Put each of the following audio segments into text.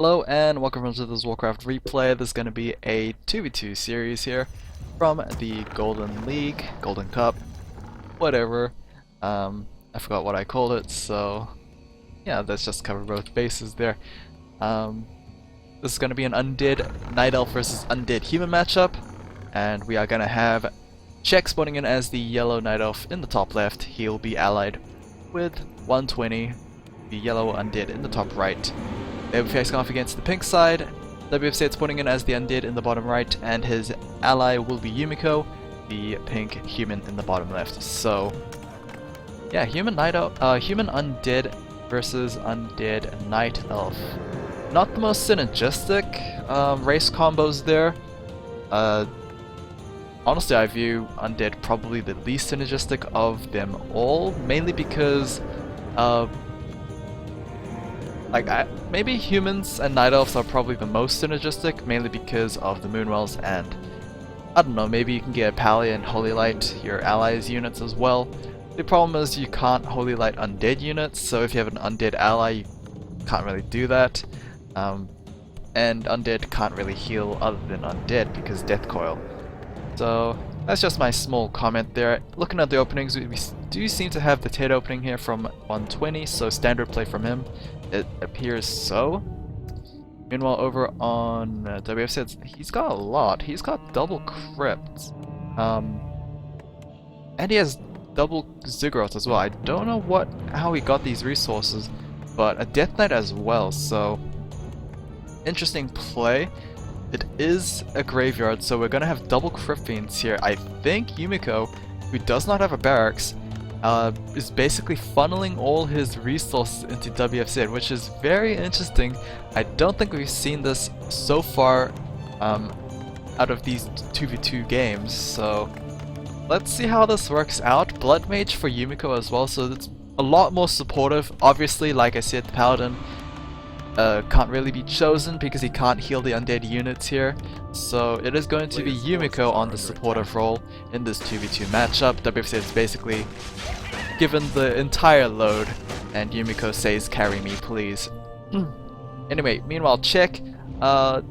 Hello and welcome to this Warcraft replay. This is going to be a 2v2 series here from the Golden League, Golden Cup, whatever. I forgot what I called it, so yeah, let's just cover both bases there. This is going to be an Undead Night Elf versus Undead Human matchup, and we are going to have Check spawning in as the yellow Night Elf in the top left. He'll be allied with 120, the yellow Undead in the top right. They'll be facing off against the pink side. WFZ spawning in as the Undead in the bottom right, and his ally will be Yumiko, the pink human in the bottom left. So, yeah, human Undead versus Undead Night Elf. Not the most synergistic race combos there. Honestly, I view Undead probably the least synergistic of them all, mainly because maybe humans and night elves are probably the most synergistic, mainly because of the Moonwells, and I don't know, maybe you can get a Pally and Holy Light your allies' units as well. The problem is you can't Holy Light undead units, so if you have an undead ally, you can't really do that. And undead can't really heal other than undead because Death Coil. So that's just my small comment there. Looking at the openings, we do seem to have the Ted opening here from 120, so standard play from him. It appears so. Meanwhile, over on WFZ, he's got a lot. He's got double crypts, and he has double Ziggurat as well. I don't know how he got these resources, but a Death Knight as well. So interesting play. It is a graveyard, so we're gonna have double Crypt Fiends here. I think Yumiko, who does not have a barracks, is basically funneling all his resources into WFZ, which is very interesting. I don't think we've seen this so far out of these 2v2 games, so let's see how this works out. Blood Mage for Yumiko as well, so it's a lot more supportive. Obviously, like I said, the Paladin can't really be chosen because he can't heal the undead units here, so it is going to be Yumiko on the supportive role in this 2v2 matchup. WFZ is basically given the entire load, and Yumiko says, "Carry me, please." Anyway, meanwhile, Check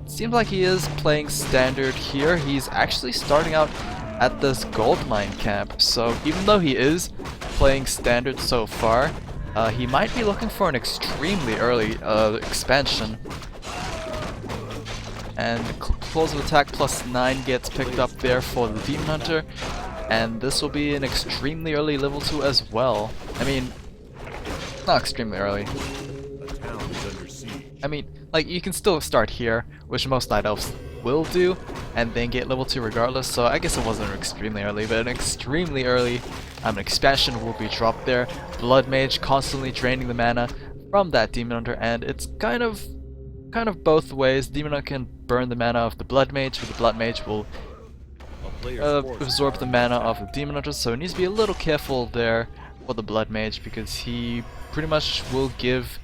seems like he is playing standard here. He's actually starting out at this gold mine camp, so even though he is playing standard so far, he might be looking for an extremely early expansion. And Claws of Attack +9 gets picked up there for the Demon Hunter, and this will be an extremely early level 2 as well. I mean, not extremely early. I mean, like, you can still start here, which most Night Elves will do, and then get level 2 regardless, so I guess it wasn't extremely early, but an extremely early expansion will be dropped there. Blood Mage constantly draining the mana from that Demon Hunter, and it's kind of both ways. Demon Hunter can burn the mana of the Blood Mage, but the Blood Mage will absorb the mana of the Demon Hunter, so he needs to be a little careful there for the Blood Mage, because he pretty much will give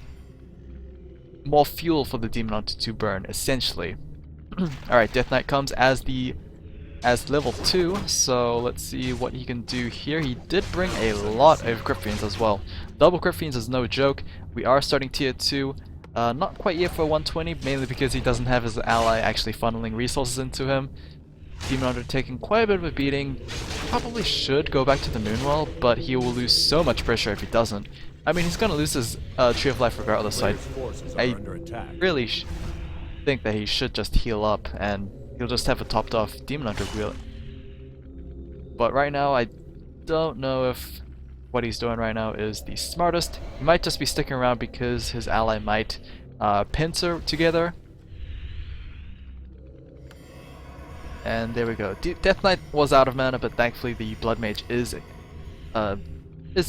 more fuel for the Demon Hunter to burn, essentially. Alright, Death Knight comes as level 2, so let's see what he can do here. He did bring a lot of Crypt Fiends as well. Double Crypt Fiends is no joke. We are starting tier 2, not quite yet for 120, mainly because he doesn't have his ally actually funneling resources into him. Demon Hunter taking quite a bit of a beating. Probably should go back to the Moonwell, but he will lose so much pressure if he doesn't. I mean, he's gonna lose his Tree of Life regardless, so I really think that he should just heal up, and he'll just have a topped off Demon Hunter wheel. But right now, I don't know if what he's doing right now is the smartest. He might just be sticking around because his ally might pincer together. And there we go. Death Knight was out of mana, but thankfully the Blood Mage is a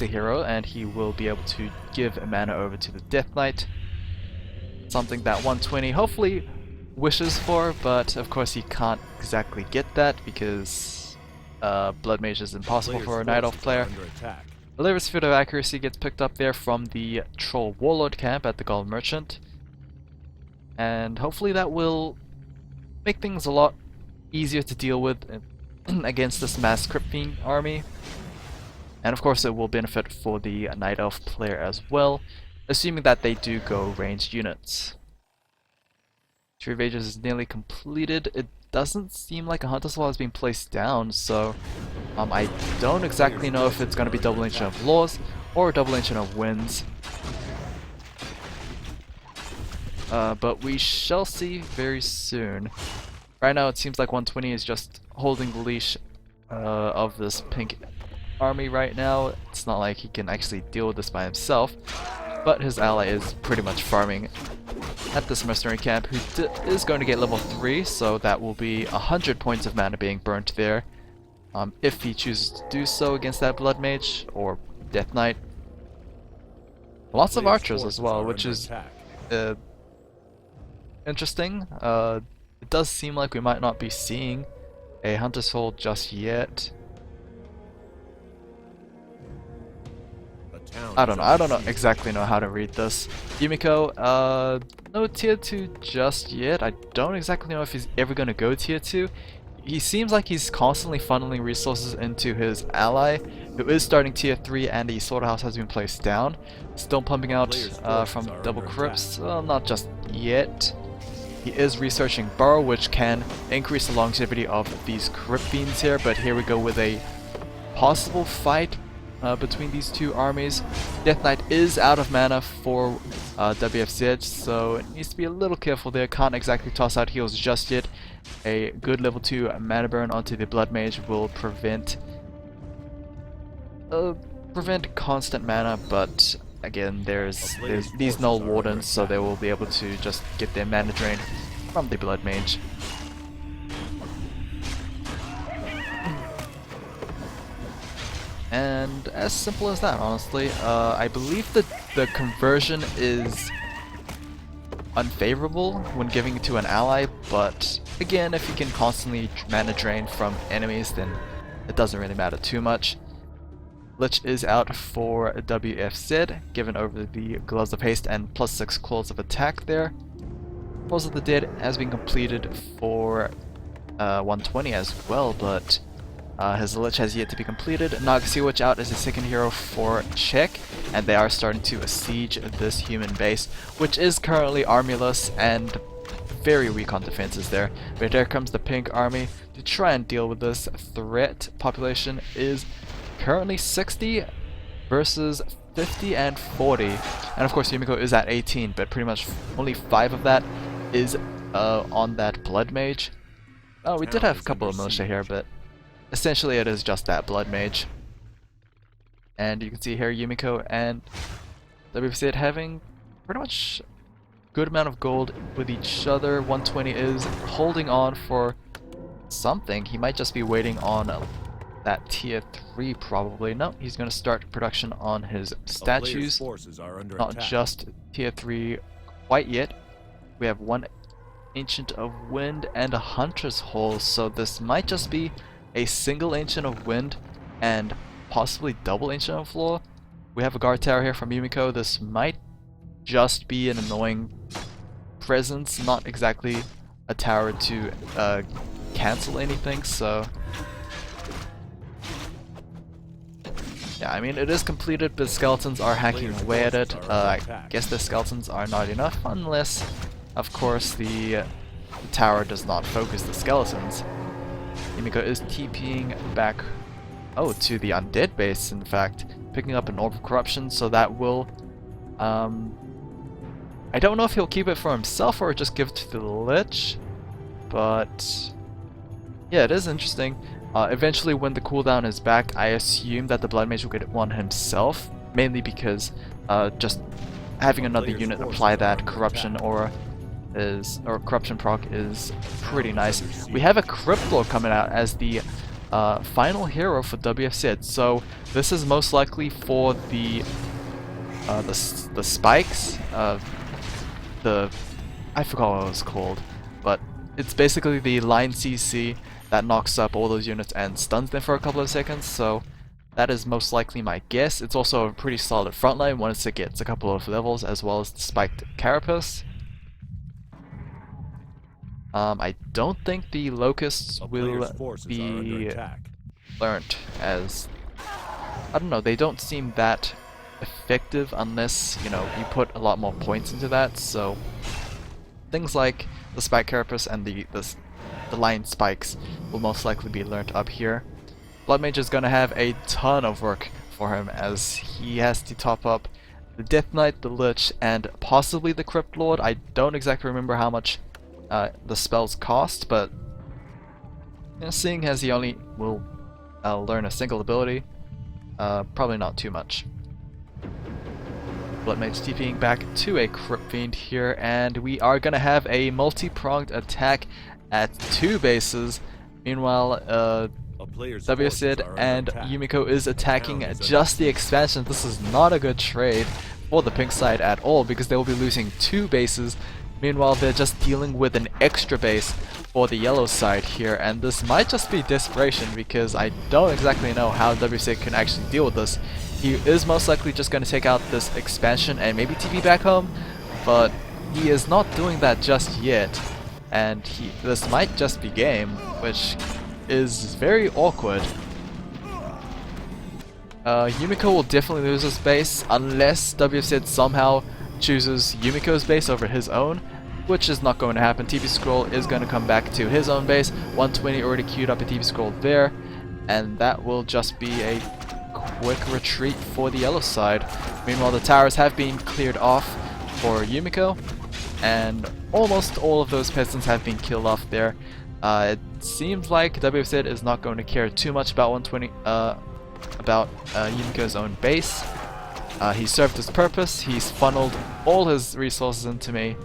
hero, and he will be able to give a mana over to the Death Knight. Something that 120 hopefully wishes for, but of course he can't exactly get that because Blood Mage is impossible for a Night Elf player. The Latest Fit of Accuracy gets picked up there from the Troll Warlord camp at the Gold Merchant, and hopefully that will make things a lot easier to deal with against this mass Crypt Fiend army. And of course it will benefit for the Night Elf player as well, assuming that they do go ranged units. Tree of Ages is nearly completed. It doesn't seem like a Hunter's Law has been placed down, so I don't exactly know if it's going to be double ancient of laws or double ancient of winds. But we shall see very soon. Right now it seems like 120 is just holding the leash of this pink army right now. It's not like he can actually deal with this by himself, but his ally is pretty much farming at this mercenary camp, who is going to get level 3, so that will be 100 points of mana being burnt there. If he chooses to do so against that Blood Mage or Death Knight. Lots of archers as well, which is interesting. It does seem like we might not be seeing a Hunter's Hold just yet. I don't know exactly know how to read this. Yumiko, no tier 2 just yet. I don't exactly know if he's ever going to go tier 2. He seems like he's constantly funneling resources into his ally, who is starting tier 3, and the slaughterhouse has been placed down. Still pumping out from double crypts, well, not just yet. He is researching Burrow, which can increase the longevity of these crypt fiends here, but here we go with a possible fight between these two armies. Death Knight is out of mana for WFZ, so it needs to be a little careful there. Can't exactly toss out heals just yet. A good level 2 mana burn onto the Blood Mage will prevent constant mana, but again, there's these Null Wardens, so they will be able to just get their mana drain from the Blood Mage. And as simple as that, honestly. I believe that the conversion is unfavorable when giving it to an ally, but again, if you can constantly mana drain from enemies, then it doesn't really matter too much. Lich is out for WFZ, given over the Gloves of Haste and +6 Claws of Attack there. Claws of the Dead has been completed for 120 as well, but his Lich has yet to be completed. Nagasi Witch out as a second hero for check, and they are starting to siege this human base, which is currently armyless and very weak on defenses there. But here comes the pink army to try and deal with this threat. Population is currently 60 versus 50 and 40, and of course Yumiko is at 18, but pretty much only 5 of that is on that Blood Mage. Oh, we did have a couple of militia here, but essentially it is just that Blood Mage. And you can see here Yumiko and WFZ having pretty much good amount of gold with each other. 120 is holding on for something. He might just be waiting on that tier 3 probably. No, he's going to start production on his statues. Not just tier 3 quite yet. We have one Ancient of Wind and a Hunter's Hole, so this might just be a single Ancient of Wind and possibly double Ancient of Law. We have a guard tower here from Yumiko. This might just be an annoying presence, not exactly a tower to cancel anything, so yeah, I mean, it is completed, but skeletons are hacking away at it. I guess the skeletons are not enough, unless, of course, the tower does not focus the skeletons. Yumiko is TPing back, to the undead base, in fact, picking up an Orb of Corruption, so that will, I don't know if he'll keep it for himself or just give it to the Lich, but yeah, it is interesting. Eventually, when the cooldown is back, I assume that the Blood Mage will get one himself, mainly because just having another unit apply that corruption aura or corruption proc is pretty nice. We have a Crypt Lord coming out as the final hero for WFZ, so this is most likely for the spikes. I forgot what it was called, but it's basically the line CC that knocks up all those units and stuns them for a couple of seconds, so that is most likely my guess. It's also a pretty solid frontline once it gets a couple of levels, as well as the spiked carapace. I don't think the locusts will be learnt, as I don't know, they don't seem that effective unless, you know, you put a lot more points into that, so I things like the Spike Carapace and the line spikes will most likely be learnt up here. Blood Mage is going to have a ton of work for him as he has to top up the Death Knight, the Lich, and possibly the Crypt Lord. I don't exactly remember how much the spells cost, but seeing as he only will learn a single ability, probably not too much. Blood Mage TPing back to a Crypt Fiend here, and we are going to have a multi-pronged attack at 2 bases. Meanwhile, WFZ and Yumiko is attacking just the expansion. This is not a good trade for the pink side at all because they will be losing 2 bases. Meanwhile, they're just dealing with an extra base for the yellow side here, and this might just be desperation because I don't exactly know how WFZ can actually deal with this. He is most likely just going to take out this expansion and maybe TP back home, but he is not doing that just yet, and this might just be game, which is very awkward. Yumiko will definitely lose his base unless WFZ somehow chooses Yumiko's base over his own, which is not going to happen. TP Scroll is going to come back to his own base. 120 already queued up a TP Scroll there, and that will just be a quick retreat for the yellow side. Meanwhile, the towers have been cleared off for Yumiko, and almost all of those peasants have been killed off there. It seems like WFZ is not going to care too much about 120, about Yumiko's own base. He served his purpose, he's funneled all his resources into me.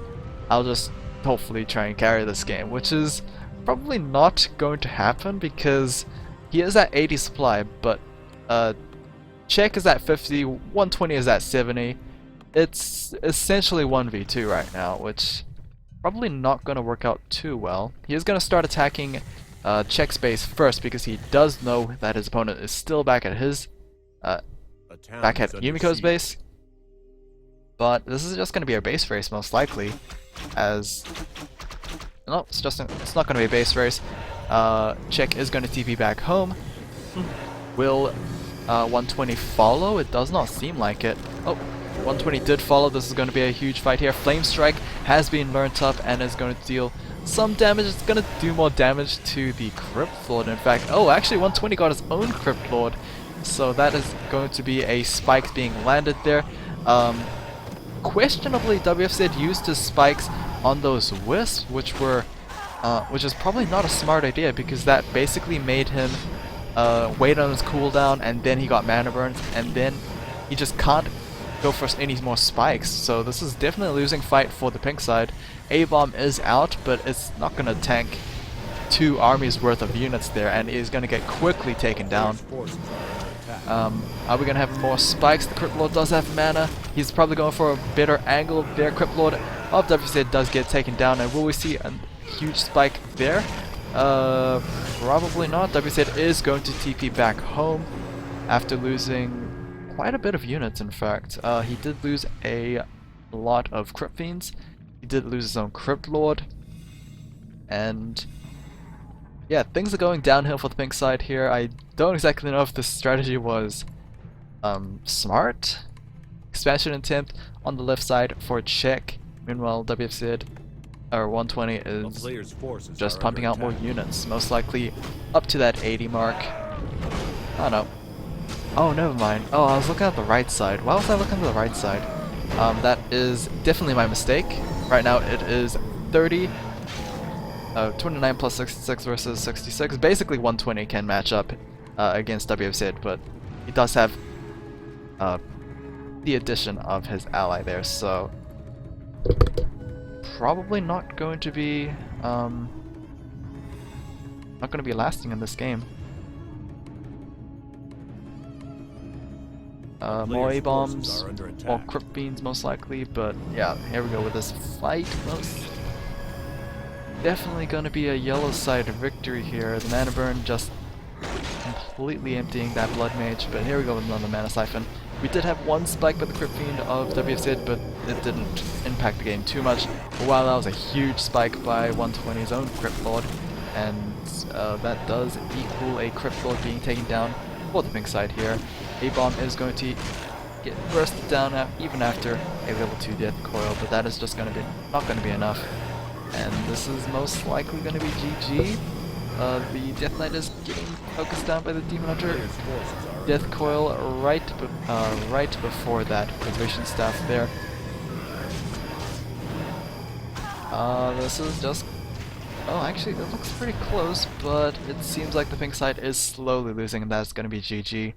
I'll just hopefully try and carry this game, which is probably not going to happen because he is at 80 supply, but Check is at 50, 120 is at 70. It's essentially 1v2 right now, which probably not going to work out too well. He is going to start attacking Check's base first because he does know that his opponent is still back at his Yumiko's base. But this is just going to be a base race most likely, as no, it's not going to be a base race. Check is going to TP back home. Will 120 follow? It does not seem like it. Oh, 120 did follow. This is going to be a huge fight here. Flame Strike has been learnt up and is going to deal some damage. It's going to do more damage to the Crypt Lord, in fact. Oh, actually 120 got his own Crypt Lord, so that is going to be a spike being landed there. Questionably, WFZ used his spikes on those wisps, which is probably not a smart idea because that basically made him wait on his cooldown, and then he got mana burns, and then he just can't go for any more spikes. So this is definitely a losing fight for the pink side. A-bomb is out, but it's not going to tank 2 armies worth of units there, and is going to get quickly taken down. Are we going to have more spikes? The Crypt Lord does have mana. He's probably going for a better angle there. Crypt Lord of WFZ does get taken down, and will we see a huge spike there? Probably not. WFZ is going to TP back home after losing quite a bit of units, in fact. He did lose a lot of Crypt Fiends. He did lose his own Crypt Lord. And yeah, things are going downhill for the pink side here. I don't exactly know if this strategy was smart. Expansion attempt on the left side for Check. Meanwhile, WFZ or 120 is just pumping out more units, most likely up to that 80 mark. Oh no. Oh, never mind. Oh, I was looking at the right side. Why was I looking at the right side? That is definitely my mistake. Right now it is 30. 29 plus 66 versus 66. Basically 120 can match up against WFZ, but he does have the addition of his ally there, so probably not going to be lasting in this game. More A-bombs, more Crypt Fiends most likely, but yeah, here we go with this fight. Most definitely going to be a yellow side victory here. The mana burn just completely emptying that Blood Mage, but here we go with another mana siphon. We did have one spike by the Crypt Fiend of WFZ, but it didn't impact the game too much. But while that was a huge spike by 120's own Crypt Lord, and that does equal a Crypt Lord being taken down for the pink side here. A-bomb is going to get bursted down even after a level 2 death coil, but that is just going to be not going to be enough. and this is most likely going to be GG. The Death Knight is getting focused down by the Demon Hunter. Death Coil right before that Vision Staff there. This is just... Oh, actually, that looks pretty close, but it seems like the pink side is slowly losing, and that's going to be GG.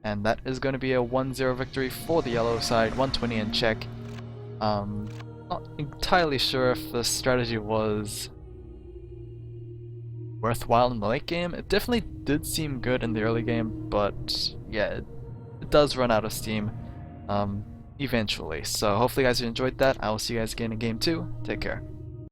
And that is going to be a 1-0 victory for the yellow side, 120 in check. Not entirely sure if the strategy was worthwhile in the late game. It definitely did seem good in the early game, but yeah, it does run out of steam eventually. So hopefully you guys enjoyed that. I will see you guys again in game 2. Take care.